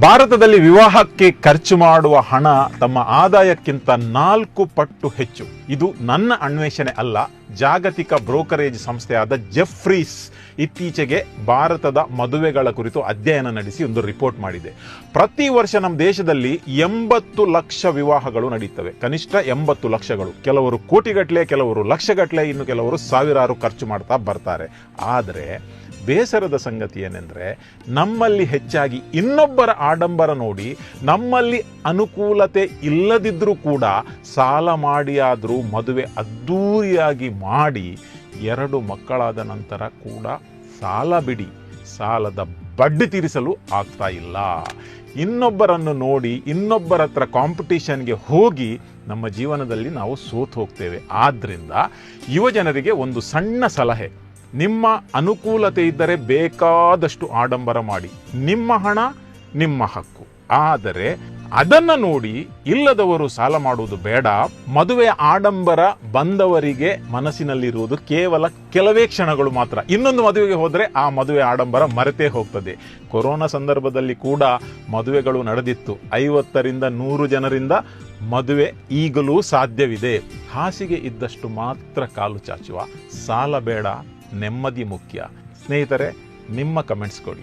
ಭಾರತದಲ್ಲಿ ವಿವಾಹಕ್ಕೆ ಖರ್ಚು ಮಾಡುವ ಹಣ ತಮ್ಮ ಆದಾಯಕ್ಕಿಂತ 4 ಪಟ್ಟು ಹೆಚ್ಚು. ಇದು ನನ್ನ ಅನ್ವೇಷಣೆ ಅಲ್ಲ. ಜಾಗತಿಕ ಬ್ರೋಕರೇಜ್ ಸಂಸ್ಥೆಯಾದ ಜೆಫ್ರೀಸ್ ಇತ್ತೀಚೆಗೆ ಭಾರತದ ಮದುವೆಗಳ ಕುರಿತು ಅಧ್ಯಯನ ನಡೆಸಿ ಒಂದು ರಿಪೋರ್ಟ್ ಮಾಡಿದೆ. ಪ್ರತಿ ವರ್ಷ ನಮ್ಮ ದೇಶದಲ್ಲಿ 80 ಲಕ್ಷ ವಿವಾಹಗಳು ನಡೆಯುತ್ತವೆ. ಕನಿಷ್ಠ 80 ಲಕ್ಷಗಳು. ಕೆಲವರು ಕೋಟಿಗಟ್ಟಲೆ, ಕೆಲವರು ಲಕ್ಷಗಟ್ಟಲೆ, ಇನ್ನು ಕೆಲವರು ಸಾವಿರಾರು ಖರ್ಚು ಮಾಡ್ತಾ ಬರ್ತಾರೆ. ಆದರೆ ಬೇಸರದ ಸಂಗತಿ ಏನೆಂದರೆ, ನಮ್ಮಲ್ಲಿ ಹೆಚ್ಚಾಗಿ ಇನ್ನೊಬ್ಬರ ಆಡಂಬರ ನೋಡಿ ನಮ್ಮಲ್ಲಿ ಅನುಕೂಲತೆ ಇಲ್ಲದಿದ್ದರೂ ಕೂಡ ಸಾಲ ಮಾಡಿಯಾದರೂ ಮದುವೆ ಅದ್ಧೂರಿಯಾಗಿ ಮಾಡಿ 2 ಮಕ್ಕಳಾದ ನಂತರ ಕೂಡ ಸಾಲ ಬಿಡಿ, ಸಾಲದ ಬಡ್ಡಿ ತೀರಿಸಲು ಆಗ್ತಾ ಇಲ್ಲ. ಇನ್ನೊಬ್ಬರನ್ನು ನೋಡಿ ಇನ್ನೊಬ್ಬರ ಹತ್ರ ಕಾಂಪಿಟೇಷನ್ಗೆ ಹೋಗಿ ನಮ್ಮ ಜೀವನದಲ್ಲಿ ನಾವು ಸೋತು ಹೋಗ್ತೇವೆ. ಆದ್ದರಿಂದ ಯುವ ಜನರಿಗೆ ಒಂದು ಸಣ್ಣ ಸಲಹೆ: ನಿಮ್ಮ ಅನುಕೂಲತೆ ಇದ್ದರೆ ಬೇಕಾದಷ್ಟು ಆಡಂಬರ ಮಾಡಿ, ನಿಮ್ಮ ಹಣ ನಿಮ್ಮ ಹಕ್ಕು. ಆದರೆ ಅದನ್ನು ನೋಡಿ ಇಲ್ಲದವರು ಸಾಲ ಮಾಡುವುದು ಬೇಡ. ಮದುವೆಯ ಆಡಂಬರ ಬಂದವರಿಗೆ ಮನಸ್ಸಿನಲ್ಲಿರುವುದು ಕೇವಲ ಕೆಲವೇ ಕ್ಷಣಗಳು ಮಾತ್ರ. ಇನ್ನೊಂದು ಮದುವೆಗೆ ಹೋದರೆ ಆ ಮದುವೆ ಆಡಂಬರ ಮರೆತೇ ಹೋಗ್ತದೆ. ಕೊರೋನಾ ಸಂದರ್ಭದಲ್ಲಿ ಕೂಡ ಮದುವೆಗಳು ನಡೆದಿತ್ತು. 50ರಿಂದ 100 ಜನರಿಂದ ಮದುವೆ ಈಗಲೂ ಸಾಧ್ಯವಿದೆ. ಹಾಸಿಗೆ ಇದ್ದಷ್ಟು ಮಾತ್ರ ಕಾಲು ಚಾಚುವ. ಸಾಲ ಬೇಡ, ನೆಮ್ಮದಿ ಮುಖ್ಯ. ಸ್ನೇಹಿತರೆ, ನಿಮ್ಮ ಕಮೆಂಟ್ಸ್ ಕೊಡಿ.